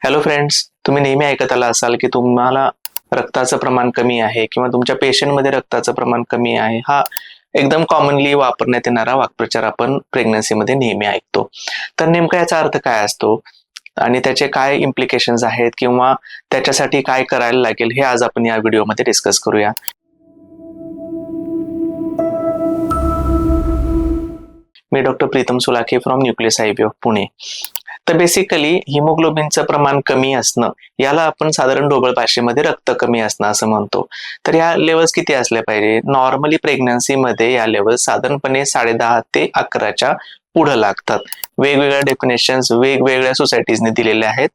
Hello friends, तुम्ही नेहमी ऐकत आला असाल की तुम्हाला रक्ताचं प्रमाण कमी आहे किंवा तुमच्या पेशंटमध्ये रक्ताचं प्रमाण कमी आहे. हा एकदम कॉमनली वापरण्यात येणारा वाक्प्रचार आपण प्रेग्नन्सीमध्ये नेहमी ऐकतो. तर नेमका याचा अर्थ काय असतो आणि त्याचे काय इम्प्लिकेशन्स आहेत किंवा त्याच्यासाठी काय करायला लागेल हे आज आपण या व्हिडिओमध्ये डिस्कस करूया. मी doctor Pritam Sulakhe from Nucleus IVF Pune. तर बेसिकली हिमोग्लोबिनचं प्रमाण कमी असणं याला आपण साधारण ढोबळ भाषेमध्ये रक्त कमी असणं असं म्हणतो. तर या लेवल्स किती असल्या पाहिजे? नॉर्मली प्रेग्नन्सीमध्ये या लेवल्स साधारणपणे 10.5 ते 11च्या पुढं लागतात. वेगवेगळ्या डेफिनेशन्स वेगवेगळ्या सोसायटीजने दिलेल्या आहेत.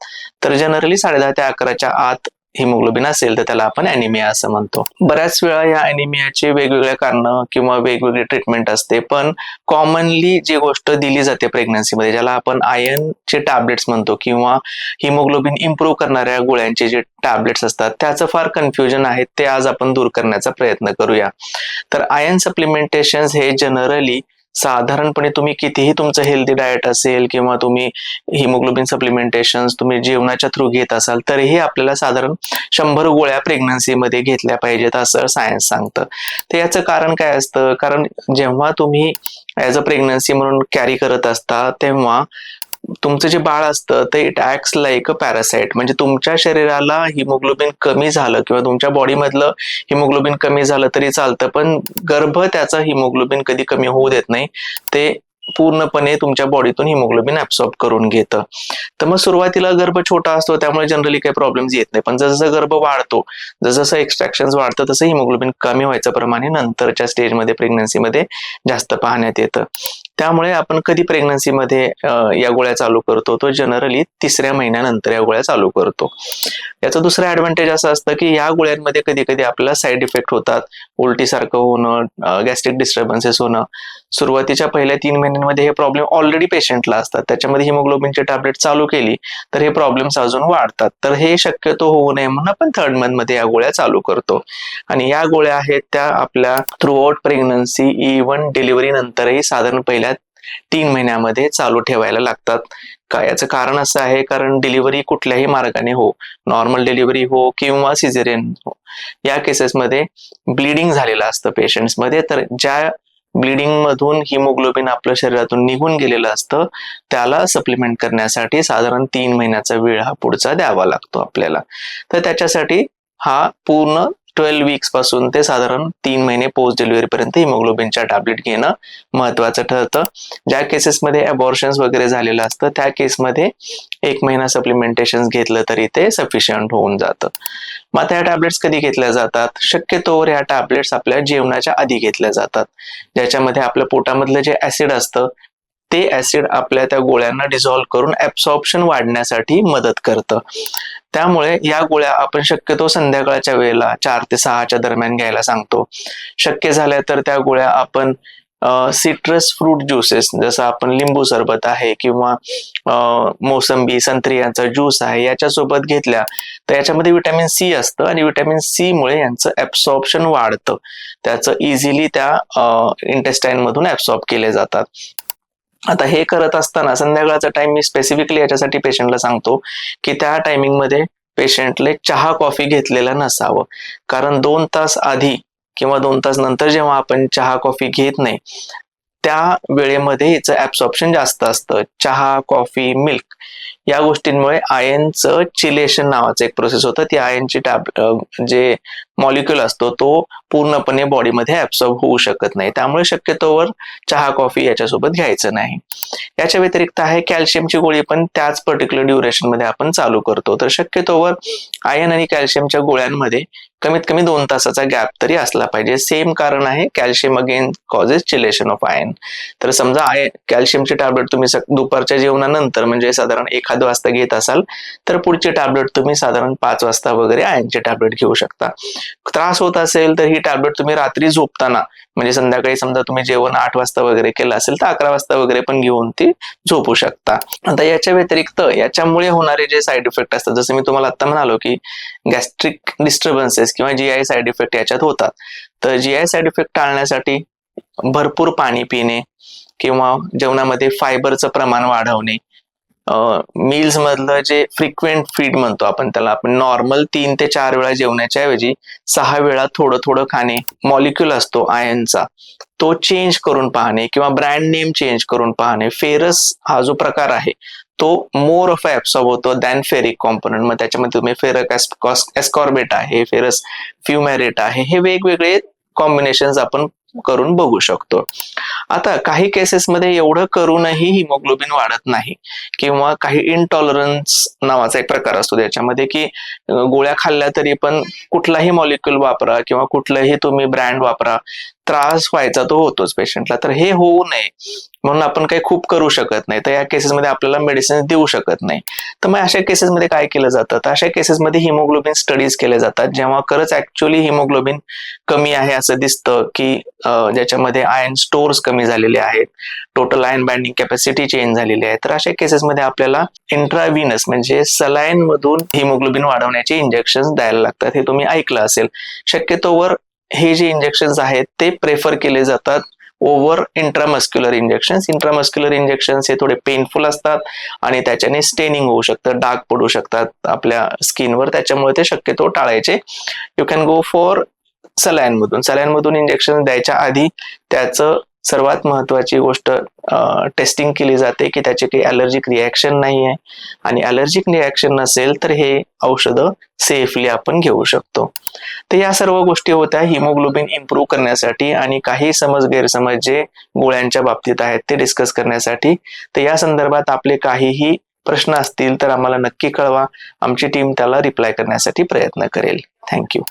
तर जनरली 10.5 ते 11च्या आत हिमोग्लोबिन असेल तर त्याला आपण ॲनिमिया असं म्हणतो. बऱ्याच वेळा या ॲनिमियाचे वेगवेगळे कारणं किंवा वेगवेगळे ट्रीटमेंट असते, पण कॉमनली जी गोष्ट दिली जाते प्रेग्नन्सीमध्ये ज्याला आपण आयर्नचे टॅबलेट्स म्हणतो किंवा हिमोग्लोबिन इम्प्रूव्ह करणाऱ्या गोळ्यांचे जे टॅबलेट्स असतात त्याचं फार कन्फ्युजन आहे, ते आज आपण दूर करण्याचा प्रयत्न करूया. तर आयर्न सप्लिमेंटेशन्स हे जनरली साधारणपणे तुम्ही कितीही तुमचं हेल्दी डाएट असेल किंवा तुम्ही हिमोग्लोबिन सप्लिमेंटेशन्स तुम्ही जेवणाच्या थ्रू घेत असाल तरीही आपल्याला साधारण 100 गोळ्या प्रेग्नन्सीमध्ये घेतल्या पाहिजेत असं सायन्स सांगतं. तर याचं कारण काय असतं? कारण जेव्हा तुम्ही ॲज अ प्रेग्नन्सी म्हणून कॅरी करत असता तेव्हा तुमचं जे बाळ असतं ते it acts like a parasite. म्हणजे तुमच्या शरीराला हिमोग्लोबिन कमी झालं किंवा तुमच्या बॉडीमधलं हिमोग्लोबिन कमी झालं तरी चालतं, पण गर्भ त्याचं हिमोग्लोबिन कधी कमी होऊ देत नाही. ते पूर्णपणे तुमच्या बॉडीतून हिमोग्लोबिन ॲब्सॉर्ब करून घेतं. तर मग सुरुवातीला गर्भ छोटा असतो त्यामुळे जनरली काही प्रॉब्लेम्स येत नाही, पण जसं गर्भ वाढतो, जसं एक्स्ट्रॅक्शन्स वाढतं तसं हिमोग्लोबिन कमी व्हायचं प्रमाण हे नंतरच्या स्टेजमध्ये प्रेग्नन्सीमध्ये जास्त पाहण्यात येतं. त्यामुळे आपण कधी प्रेग्नन्सीमध्ये या गोळ्या चालू करतो? तो जनरली 3ऱ्या महिन्यानंतर या गोळ्या चालू करतो. याचं दुसरं ॲडव्हान्टेज असं असतं की या गोळ्यांमध्ये कधी कधी आपल्याला साईड इफेक्ट होतात. उलटीसारखं होणं, गॅस्ट्रिक डिस्टर्बन्सेस होणं. सुरुवातीच्या पहिल्या 3 महिन्यांमध्ये हे प्रॉब्लेम ऑलरेडी पेशंटला असतात. त्याच्यामध्ये हिमोग्लोबिनची टॅबलेट चालू केली तर हे प्रॉब्लेम्स अजून वाढतात. तर हे शक्यतो होऊ नये म्हणून आपण 3rd मंथमध्ये या गोळ्या चालू करतो. आणि या गोळ्या आहेत त्या आपल्या थ्रूआउट प्रेग्नन्सी इव्हन डिलिव्हरी नंतरही साधारण पहिल्या 3 महिन्यामध्ये चालू ठेवायला लागतात. का? याचं कारण असं आहे कारण डिलिव्हरी कुठल्याही मार्गाने हो, नॉर्मल डिलिव्हरी हो किंवा सिझेरियन हो, या केसेसमध्ये ब्लिडिंग झालेलं असतं पेशंट्समध्ये. तर ज्या ब्लिडिंग मधून हिमोग्लोबिन आपल्या शरीरातून निघून गेलेलं असतं त्याला सप्लिमेंट करण्यासाठी साधारण 3 महिन्याचा वेळ हा पुढचा द्यावा लागतो आपल्याला. तर त्याच्यासाठी हा पूर्ण 12 वीक्स पासून ते साधारण 3 महिने पोस्ट डिलिव्हरी पर्यंत हिमोग्लोबिनच्या टॅबलेट घेणं महत्वाचं ठरतं. ज्या केसेसमध्ये अबॉर्शन्स वगैरे झालेलं असतं त्या केसमध्ये 1 महिना सप्लिमेंटेशन घेतलं तरी ते सफिशियंट होऊन जातं. मग त्या टॅबलेट्स कधी घेतल्या जातात? शक्यतोवर ह्या टॅबलेट्स आपल्या जेवणाच्या आधी घेतल्या जातात, ज्याच्यामध्ये आपल्या पोटामधलं जे ऍसिड असतं ते ऍसिड आपल्या त्या गोळ्यांना डिझॉल्व्ह करून ऍब्सॉर्प्शन वाढण्यासाठी मदत करतं. त्यामुळे या गोळ्या आपण शक्यतो संध्याकाळच्या वेळेला 4 ते 6च्या दरम्यान घ्यायला सांगतो. शक्य झाल्या तर त्या गोळ्या आपण सिट्रस फ्रूट ज्युसेस जसं आपण लिंबू सरबत आहे किंवा मोसंबी संत्री यांचा ज्यूस आहे याच्यासोबत घेतल्या तर याच्यामध्ये व्हिटॅमिन सी असतं आणि व्हिटॅमिन सी मुळे यांचं ऍब्सॉर्प्शन वाढतं. त्याचं इझिली त्या इंटेस्टाईन मधून ऍब्सॉर्ब केले जातात. आता हे करत असताना संध्याकाळचा टाइम मी स्पेसिफिकली याच्यासाठी पेशंटला सांगतो की त्या टायमिंगमध्ये पेशंटले चहा कॉफी घेतलेलं नसावं. कारण 2 तास आधी किंवा 2 तास नंतर जेव्हा आपण चहा कॉफी घेत नाही त्या वेळेमध्ये हिचं ऍब्सॉर्प्शन जास्त असतं. चहा, कॉफी, मिल्क या गोष्टींमुळे आयर्नचं चिलेशन नावाचं एक प्रोसेस होतं. ती आयर्नची जे मॉलिक्युल असतो तो पूर्णपणे बॉडीमध्ये ऍब्सॉर्ब होऊ शकत नाही. त्यामुळे शक्यतोवर चहा कॉफी याच्यासोबत घ्यायचं नाही. याच्या व्यतिरिक्त आहे कॅल्शियमची गोळी, पण त्याच पर्टिक्युलर ड्युरेशन मध्ये आपण चालू करतो. तर शक्यतोवर आयर्न आणि कॅल्शियमच्या गोळ्यांमध्ये कमीत कमी 2 तासाचा गॅप तरी असला पाहिजे. सेम कारण आहे, calcium again causes chelation of iron. तर समजा कॅल्शियमची टॅबलेट तुम्ही दुपारच्या जेवणानंतर म्हणजे साधारण 1 वाजता घेत असाल तर पुढची टॅबलेट तुम्ही साधारण 5 वाजता वगैरे आयर्नची टॅबलेट घेऊ शकता. त्रास होत असेल तर ही टॅबलेट तुम्ही रात्री झोपताना म्हणजे संध्याकाळी समजा तुम्ही जेवण 8 वाजता वगैरे केलं असेल तर 11 वाजता वगैरे पण घेऊन ती झोपू शकता. आता याच्या व्यतिरिक्त याच्यामुळे होणारे जे साईड इफेक्ट असतात जसं मी तुम्हाला आता म्हणालो की गॅस्ट्रिक डिस्टर्बन्सेस किंवा जीआय साईड इफेक्ट याच्यात होतात. तर जीआय साईड इफेक्ट टाळण्यासाठी भरपूर पाणी पिणे किंवा जेवणामध्ये फायबरचं प्रमाण वाढवणे, मील्स मधलं जे फ्रिक्वेंट फीड म्हणतो आपण त्याला, आपण नॉर्मल 3 ते 4 वेळा जेवण्याच्या ऐवजी 6 वेळा थोडं थोडं खाणे, मॉलिक्यूल असतो आयनचा तो चेंज करून पाहणे किंवा ब्रँड नेम चेंज करून पाहणे. फेरस हा जो प्रकार आहे तो मोर ऑफ ऍब्सॉर्ब होतो दॅन फेरिक कॉम्पोनंट. मग त्याच्यामध्ये तुम्ही फेरक एस्कॉर्बेट आहे, फेरस फ्युमॅरेट आहे, हे वेगवेगळे कॉम्बिनेशन आपण करून बघू शकतो. आता काही केसेसमध्ये एवढं करूनही हिमोग्लोबिन वाढत नाही किंवा काही इंटॉलरन्स नावाचा एक प्रकार असतो त्याच्यामध्ये की गोळ्या खाल्ल्या तरी पण कुठलाही मॉलिक्यूल वापरा किंवा कुठलाही तुम्ही ब्रँड वापरा, त्रास व्हायचा तो होतोच पेशंटला. तर हे होऊ नये म्हणून आपण काही खूप करू शकत नाही, तर या केसेसमध्ये आपल्याला मेडिसिन देऊ शकत नाही. तर मग अशा केसेसमध्ये काय केलं जातं, तर अशा केसेसमध्ये हिमोग्लोबिन स्टडीज केले जातात जेव्हा खरंच ऍक्च्युअली हिमोग्लोबिन कमी आहे असं दिसतं की ज्याच्यामध्ये आयन स्टोर्स कमी झालेले आहेत, total ion binding capacity change झालेली आहे. तर अशा केसेसमध्ये आपल्याला इंट्राव्हिनस म्हणजे सलाईन मधून हिमोग्लोबिन वाढवण्याचे इंजेक्शन द्यायला लागतात. हे तुम्ही ऐकलं असेल. शक्यतोवर हे जे इंजेक्शन्स आहेत ते प्रेफर केले जातात over intramuscular injections. Intramuscular injections हे थोडे पेनफुल असतात आणि त्याच्याने स्टेनिंग होऊ शकतं, डाग पडू शकतात आपल्या स्किनवर, त्याच्यामुळे ते शक्यतो टाळायचे. You can go for saline मधून इंजेक्शन द्यायच्या आधी त्याचं सर्वात महत्वाची गोष्ट टेस्टिंग केली जाते की त्याचे काही अलर्जिक रिॲक्शन नाही आहे, आणि अलर्जिक रिॲक्शन नसेल तर हे औषधं सेफली आपण घेऊ शकतो. तर या सर्व गोष्टी होत्या हिमोग्लोबिन इम्प्रूव्ह करण्यासाठी आणि काही समज गैरसमज जे गोळ्यांच्या बाबतीत आहेत ते डिस्कस करण्यासाठी. तर या संदर्भात आपले काहीही प्रश्न असतील तर आम्हाला नक्की कळवा, आमची टीम त्याला रिप्लाय करण्यासाठी प्रयत्न करेल. थँक्यू.